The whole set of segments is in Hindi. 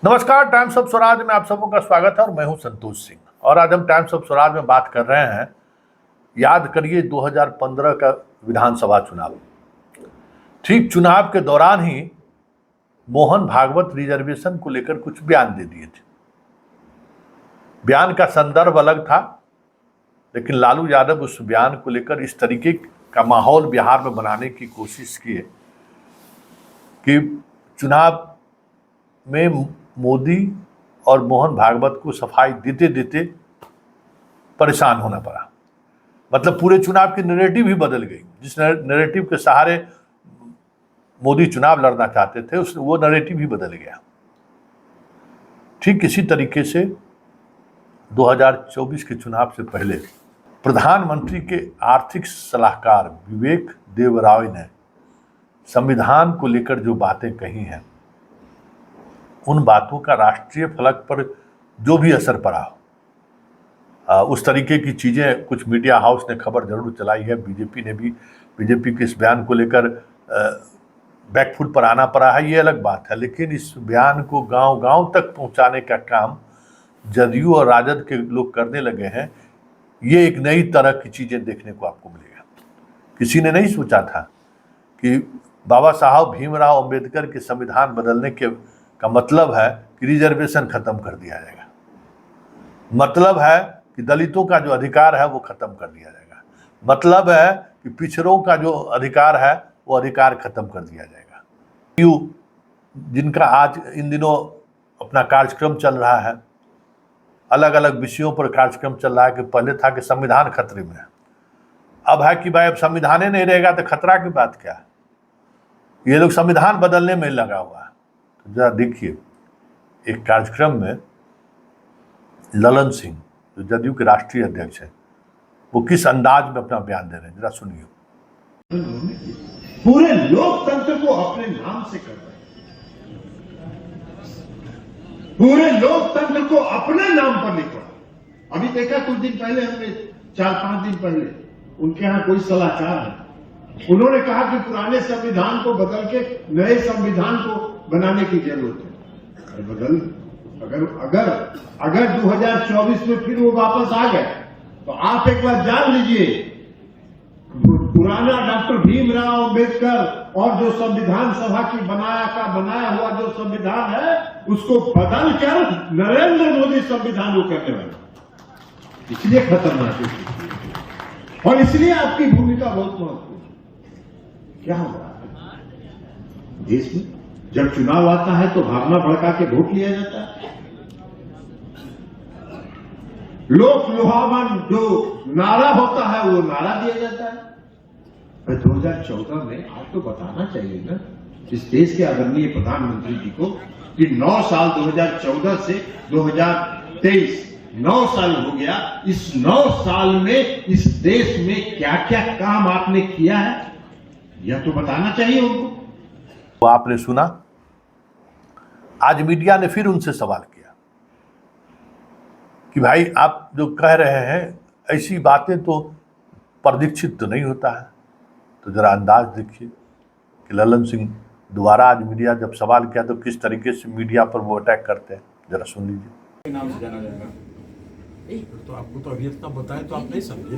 नमस्कार, टाइम्स ऑफ स्वराज में आप सबों का स्वागत है और मैं हूं संतोष सिंह। और आज हम टाइम्स ऑफ स्वराज में बात कर रहे हैं, याद करिए 2015 का विधानसभा चुनाव। ठीक चुनाव के दौरान ही मोहन भागवत रिजर्वेशन को लेकर कुछ बयान दे दिए थे। बयान का संदर्भ अलग था, लेकिन लालू यादव उस बयान को लेकर इस तरीके का माहौल बिहार में बनाने की कोशिश किए कि चुनाव में मोदी और मोहन भागवत को सफाई देते देते परेशान होना पड़ा। मतलब पूरे चुनाव की नैरेटिव ही बदल गई। जिस नैरेटिव के सहारे मोदी चुनाव लड़ना चाहते थे वो नैरेटिव ही बदल गया। ठीक इसी तरीके से 2024 के चुनाव से पहले प्रधानमंत्री के आर्थिक सलाहकार विवेक देवराय ने संविधान को लेकर जो बातें कही हैं, उन बातों का राष्ट्रीय फलक पर जो भी असर पड़ा हो, उस तरीके की चीज़ें कुछ मीडिया हाउस ने खबर जरूर चलाई है। बीजेपी ने भी बीजेपी के इस बयान को लेकर बैकफुट पर आना पड़ा है, ये अलग बात है। लेकिन इस बयान को गांव-गांव तक पहुंचाने का काम जदयू और राजद के लोग करने लगे हैं। ये एक नई तरह की चीज़ें देखने को आपको मिलेगा। किसी ने नहीं सोचा था कि बाबा साहब भीमराव अंबेडकर के संविधान बदलने का मतलब है कि रिजर्वेशन खत्म कर दिया जाएगा, मतलब है कि दलितों का जो अधिकार है वो खत्म कर दिया जाएगा, मतलब है कि पिछड़ों का जो अधिकार है वो अधिकार खत्म कर दिया जाएगा। जिनका आज इन दिनों अपना कार्यक्रम चल रहा है, अलग अलग विषयों पर कार्यक्रम चल रहा है कि पहले था कि संविधान खतरे में है, अब है कि भाई अब संविधान ही नहीं रहेगा तो खतरा की बात क्या है। ये लोग संविधान बदलने में लगा हुआ है। तो जरा देखिए, एक कार्यक्रम में ललन सिंह जो जदयू के राष्ट्रीय अध्यक्ष हैं, वो किस अंदाज में अपना बयान दे रहे हैं, जरा सुनिए। पूरे लोकतंत्र को अपने नाम से कर रहे हैं, पूरे लोकतंत्र को अपने नाम पर लिखा। अभी देखा कुछ दिन पहले हमने 4-5 दिन पहले उनके यहां कोई सलाहकार है, उन्होंने कहा कि पुराने संविधान को बदल के नए संविधान को बनाने की जरूरत है। बदल अगर 2024 में फिर वो वापस आ गए तो आप एक बार जान लीजिए, पुराना डॉक्टर भीमराव अंबेडकर और जो संविधान सभा की बनाया हुआ जो संविधान है उसको बदल कर नरेंद्र मोदी संविधान को करने वाले। इसलिए खतरनाक है और इसलिए आपकी भूमिका बहुत महत्वपूर्ण। क्या हो रहा है देश में? जब चुनाव आता है तो भावना भड़का के वोट लिया जाता है। लोक लुभावन जो नारा होता है वो नारा दिया जाता है। 2014 में आप तो बताना चाहिए ना इस देश के आदरणीय प्रधानमंत्री जी को कि 9 साल 2014 से 2023 9 साल हो गया। इस 9 साल में इस देश में क्या क्या काम आपने किया है, यह तो बताना चाहिए उनको। तो आपने सुना, आज मीडिया ने फिर उनसे सवाल किया कि भाई आप जो कह रहे हैं ऐसी बातें तो प्रदीक्षित तो नहीं होता है। तो जरा अंदाज देखिए कि ललन सिंह दोबारा आज मीडिया जब सवाल किया तो किस तरीके से मीडिया पर वो अटैक करते हैं, जरा सुन लीजिए। नाम से जाना जाएगा तो आपको तो अभी इतना बताए तो आप नहीं समझे।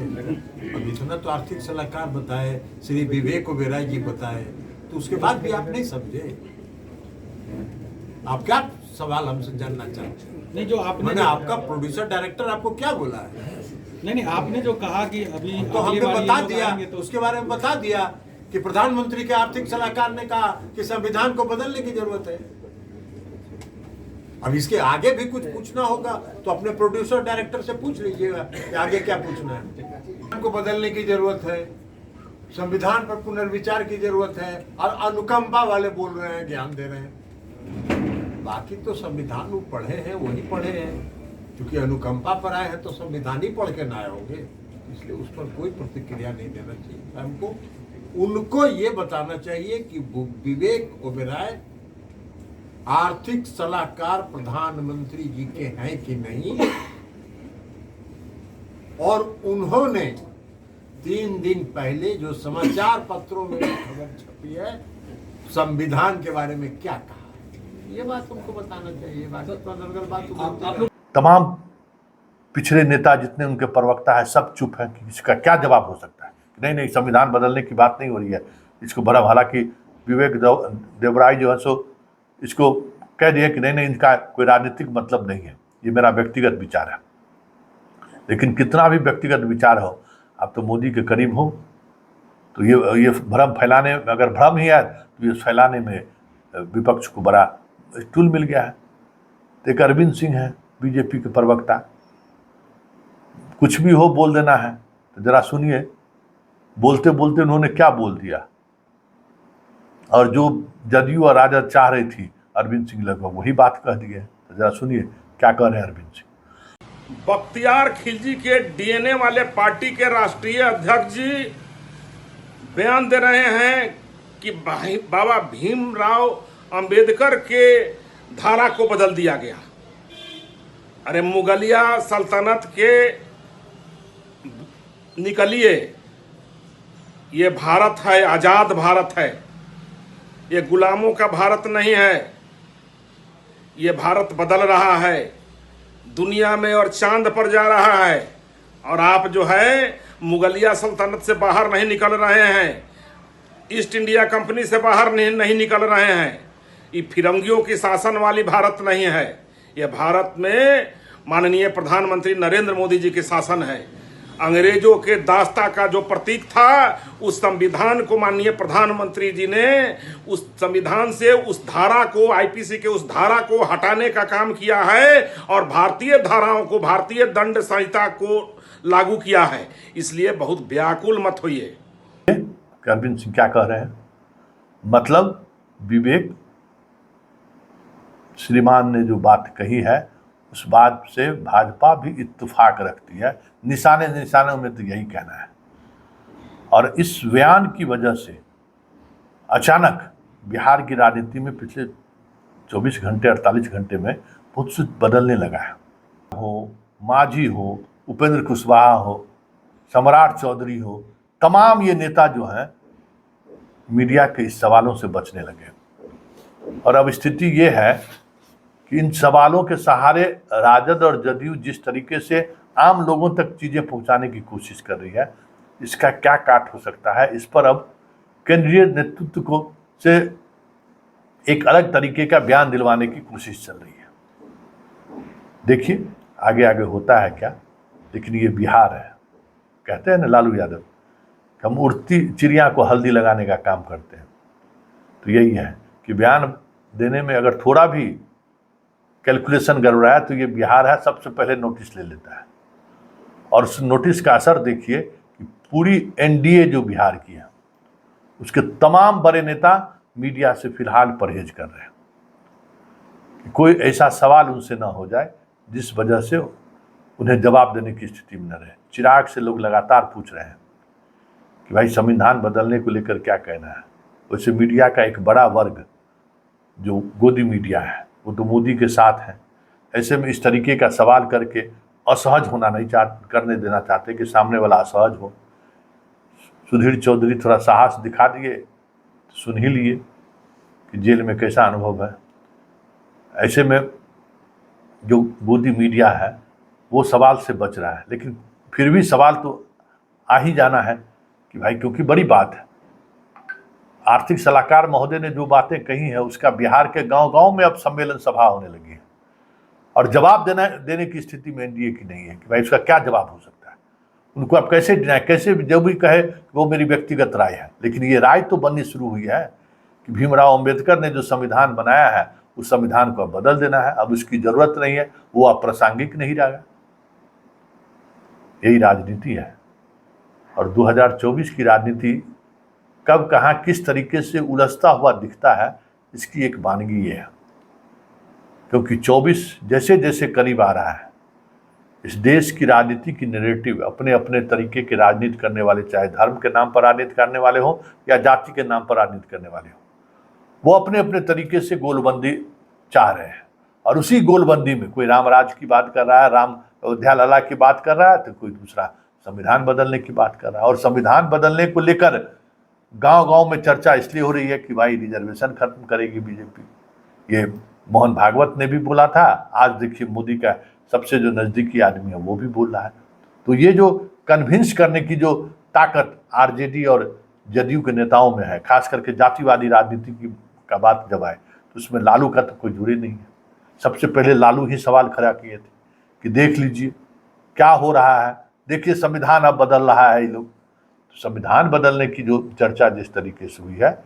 अभी सुना तो आर्थिक सलाहकार बताए, श्री विवेक ओबेरॉय जी बताए, तो उसके बाद भी आप नहीं समझे। आप क्या सवाल हमसे जानना चाहते हैं? नहीं, जो आपने मैंने आपका प्रोड्यूसर डायरेक्टर आपको क्या बोला है? नहीं, आपने जो कहा कि अभी तो हमने बता दिया, तो उसके बारे में बता दिया कि प्रधानमंत्री के आर्थिक सलाहकार ने कहा कि संविधान को बदलने की जरूरत है। अब इसके आगे भी कुछ पूछना होगा तो अपने प्रोड्यूसर डायरेक्टर से पूछ लीजिएगा कि आगे क्या पूछना है। संविधान को बदलने की जरूरत है, संविधान पर पुनर्विचार की जरूरत है, और अनुकंपा वाले बोल रहे हैं, ज्ञान दे रहे हैं। बाकी तो संविधान वो पढ़े हैं, वही पढ़े हैं, क्योंकि अनुकंपा पर आए हैं तो संविधान ही पढ़ के ना आए होंगे, इसलिए उस पर कोई प्रतिक्रिया नहीं देना चाहिए हमको। उनको ये बताना चाहिए कि विवेक ओबेरॉय आर्थिक सलाहकार प्रधानमंत्री जी के हैं कि नहीं, और उन्होंने 3 दिन पहले जो समाचार पत्रों में खबर छपी है संविधान के बारे में क्या कहा। ये बात तुमको बताना चाहिए, बाकी तो अगर बात तुम तमाम पिछड़े नेता जितने उनके प्रवक्ता है सब चुप हैं कि इसका क्या जवाब हो सकता है। नहीं नहीं, संविधान बदलने की बात नहीं हो रही है। इसको बड़ा हालांकि विवेक देवराय जो है सो इसको कह दिया कि नहीं नहीं, इनका कोई राजनीतिक मतलब नहीं है, ये मेरा व्यक्तिगत विचार है। लेकिन कितना भी व्यक्तिगत विचार हो, आप तो मोदी के करीब हो, तो ये भ्रम फैलाने में, अगर भ्रम ही है तो ये फैलाने में विपक्ष को बड़ा टूल मिल गया है। तो एक अरविंद सिंह है बीजेपी के प्रवक्ता, कुछ भी हो बोल देना है। तो जरा सुनिए, बोलते बोलते उन्होंने क्या बोल दिया, और जो जदयू और राजद चाह रही थी अरविंद सिंह लगभग वही बात कह दिए। तो जरा सुनिए क्या कह रहे हैं अरविंद सिंह। बख्तियार खिलजी के डीएनए वाले पार्टी के राष्ट्रीय अध्यक्ष जी बयान दे रहे हैं कि बाबा भीमराव अंबेडकर के धारा को बदल दिया गया। अरे मुगलिया सल्तनत के निकलिए, ये भारत है, आजाद भारत है, ये गुलामों का भारत नहीं है। ये भारत बदल रहा है, दुनिया में और चांद पर जा रहा है। और आप जो है मुगलिया सल्तनत से बाहर नहीं निकल रहे हैं, ईस्ट इंडिया कंपनी से बाहर नहीं निकल रहे हैं। ये फिरंगियों की शासन वाली भारत नहीं है, ये भारत में माननीय प्रधानमंत्री नरेंद्र मोदी जी की शासन है। अंग्रेजों के दास्ता का जो प्रतीक था, उस संविधान को माननीय प्रधानमंत्री जी ने उस संविधान से उस धारा को, आईपीसी के उस धारा को हटाने का काम किया है और भारतीय धाराओं को, भारतीय दंड संहिता को लागू किया है। इसलिए बहुत व्याकुल मत होइए। अरविंद सिंह क्या कह रहे हैं, मतलब विवेक श्रीमान ने जो बात कही है उस बात से भाजपा भी इत्तेफाक रखती है। निशाने निशानों में तो यही कहना है। और इस बयान की वजह से अचानक बिहार की राजनीति में पिछले 24 घंटे 48 घंटे में बहुत कुछ बदलने लगा है। हो मांझी हो, उपेंद्र कुशवाहा हो, सम्राट चौधरी हो, तमाम ये नेता जो हैं मीडिया के इस सवालों से बचने लगे। और अब स्थिति ये है कि इन सवालों के सहारे राजद और जदयू जिस तरीके से आम लोगों तक चीजें पहुंचाने की कोशिश कर रही है, इसका क्या काट हो सकता है, इस पर अब केंद्रीय नेतृत्व को से एक अलग तरीके का बयान दिलवाने की कोशिश चल रही है। देखिए आगे आगे होता है क्या। लेकिन ये बिहार है, कहते हैं ना लालू यादव, हम उड़ती चिड़िया को हल्दी लगाने का काम करते हैं। तो यही है कि बयान देने में अगर थोड़ा भी कैलकुलेशन गड़बड़ा है तो ये बिहार है, सबसे पहले नोटिस ले लेता है। और उस नोटिस का असर देखिए कि पूरी एनडीए जो बिहार की है उसके तमाम बड़े नेता मीडिया से फिलहाल परहेज कर रहे हैं कि कोई ऐसा सवाल उनसे ना हो जाए जिस वजह से उन्हें जवाब देने की स्थिति में न रहे। चिराग से लोग लगातार पूछ रहे हैं कि भाई संविधान बदलने को लेकर क्या कहना है। वैसे मीडिया का एक बड़ा वर्ग जो गोदी मीडिया है वो तो मोदी के साथ है। ऐसे में इस तरीके का सवाल करके असहज होना नहीं करने देना चाहते कि सामने वाला असहज हो। सुधीर चौधरी थोड़ा साहस दिखा दिए, तो सुन ही लिए कि जेल में कैसा अनुभव है। ऐसे में जो गोदी मीडिया है वो सवाल से बच रहा है, लेकिन फिर भी सवाल तो आ ही जाना है कि भाई क्योंकि बड़ी बात है। आर्थिक सलाहकार महोदय ने जो बातें कही हैं उसका बिहार के गांव-गांव में अब सम्मेलन सभा होने लगी है और जवाब देने की स्थिति में एनडीए की नहीं है कि भाई उसका क्या जवाब हो सकता है। उनको अब कैसे जो भी कहे वो मेरी व्यक्तिगत राय है, लेकिन ये राय तो बननी शुरू हुई है कि भीमराव अंबेडकर ने जो संविधान बनाया है उस संविधान को अब बदल देना है, अब उसकी जरूरत नहीं है, वो अब प्रासंगिक नहीं रहेगा। यही राजनीति है। और 2024 की राजनीति कब कहाँ किस तरीके से उलझता हुआ दिखता है इसकी एक वानगी ये है, क्योंकि 24 जैसे जैसे करीब आ रहा है इस देश की राजनीति की नैरेटिव अपने अपने तरीके के राजनीति करने वाले, चाहे धर्म के नाम पर राजनीति करने वाले हों या जाति के नाम पर राजनीति करने वाले हों, वो अपने अपने तरीके से गोलबंदी चाह रहे हैं। और उसी गोलबंदी में कोई राम राज की बात कर रहा है, राम अयोध्या लला की बात कर रहा है, तो कोई दूसरा संविधान बदलने की बात कर रहा है। और संविधान बदलने को लेकर गांव-गांव में चर्चा इसलिए हो रही है कि भाई रिजर्वेशन खत्म करेगी बीजेपी, ये मोहन भागवत ने भी बोला था, आज देखिए मोदी का सबसे जो नजदीकी आदमी है वो भी बोल रहा है। तो ये जो कन्विंस करने की जो ताकत आरजेडी और जदयू के नेताओं में है, खास करके जातिवादी राजनीति की का बात जब आए तो उसमें लालू का तो कोई जुड़ी नहीं है। सबसे पहले लालू ही सवाल खड़ा किए थे कि देख लीजिए क्या हो रहा है, देखिए संविधान अब बदल रहा है ये लोग। तो संविधान बदलने की जो चर्चा जिस तरीके से हुई है,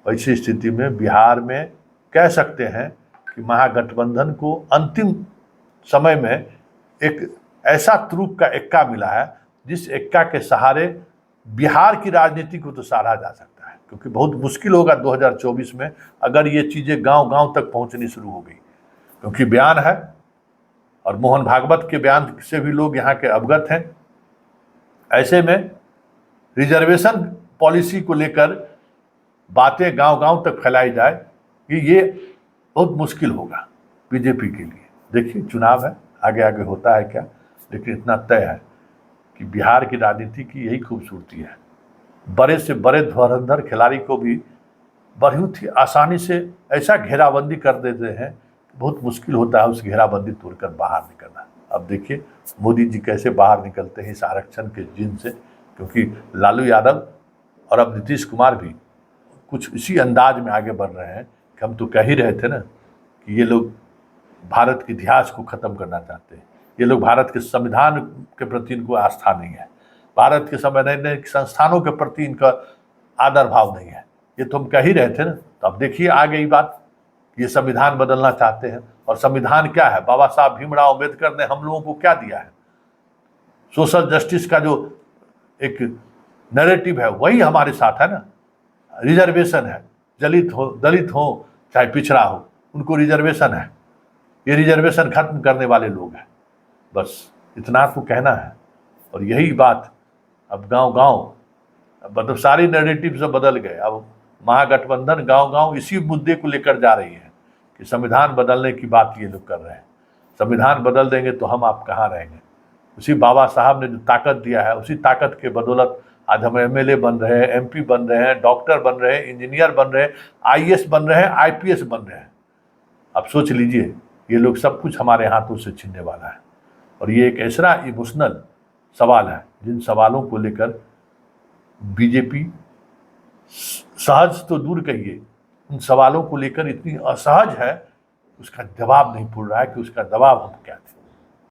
ऐसी स्थिति में बिहार में कह सकते हैं कि महागठबंधन को अंतिम समय में एक ऐसा तुरुप का एक्का मिला है जिस एक्का के सहारे बिहार की राजनीति को तो सहारा जा सकता है, क्योंकि बहुत मुश्किल होगा 2024 में अगर ये चीजें गांव-गांव तक पहुंचनी शुरू हो गई, क्योंकि बयान है और मोहन भागवत के बयान से भी लोग यहाँ के अवगत हैं। ऐसे में रिजर्वेशन पॉलिसी को लेकर बातें गांव-गांव तक फैलाई जाए कि ये बहुत मुश्किल होगा बीजेपी के लिए। देखिए चुनाव है, आगे आगे होता है क्या, लेकिन इतना तय है कि बिहार की राजनीति की यही खूबसूरती है। बड़े से बड़े धुरंधर खिलाड़ी को भी बहुत ही आसानी से ऐसा घेराबंदी कर देते हैं, बहुत मुश्किल होता है उस घेराबंदी तोड़कर बाहर निकलना। अब देखिए मोदी जी कैसे बाहर निकलते हैं इस आरक्षण के जिन से, क्योंकि लालू यादव और अब नीतीश कुमार भी कुछ इसी अंदाज में आगे बढ़ रहे हैं कि हम तो कह ही रहे थे ना कि ये लोग भारत के इतिहास को ख़त्म करना चाहते हैं, ये लोग भारत के संविधान के प्रति इनको आस्था नहीं है, भारत के संवैधानिक संस्थानों के प्रति इनका आदर भाव नहीं है, ये तो हम कह ही रहे थे ना। तो अब देखिए आ गई बात, ये संविधान बदलना चाहते हैं। और संविधान क्या है, बाबा साहब भीमराव अम्बेडकर ने हम लोगों को क्या दिया है, सोशल जस्टिस का जो एक नैरेटिव है वही हमारे साथ है ना। रिजर्वेशन है, दलित हो चाहे पिछड़ा हो, उनको रिजर्वेशन है, ये रिजर्वेशन खत्म करने वाले लोग हैं, बस इतना तो कहना है। और यही बात अब गांव-गांव, मतलब सारी नैरेटिव से बदल गए। अब महागठबंधन गांव-गांव इसी मुद्दे को लेकर जा रही है कि संविधान बदलने की बात ये लोग कर रहे हैं, संविधान बदल देंगे तो हम आप कहाँ रहेंगे। उसी बाबा साहब ने जो ताकत दिया है, उसी ताकत के बदौलत आज हम एमएलए बन रहे हैं, एमपी बन रहे हैं, डॉक्टर बन रहे हैं, इंजीनियर बन रहे हैं, आईएएस बन रहे हैं, आईपीएस बन रहे हैं। अब सोच लीजिए ये लोग सब कुछ हमारे हाथों से छीनने वाला है। और ये एक ऐसा इमोशनल सवाल है जिन सवालों को लेकर बीजेपी सहज तो दूर कहिए, उन सवालों को लेकर इतनी असहज है, उसका जवाब नहीं भूल रहा है कि उसका जवाब हम क्या थे।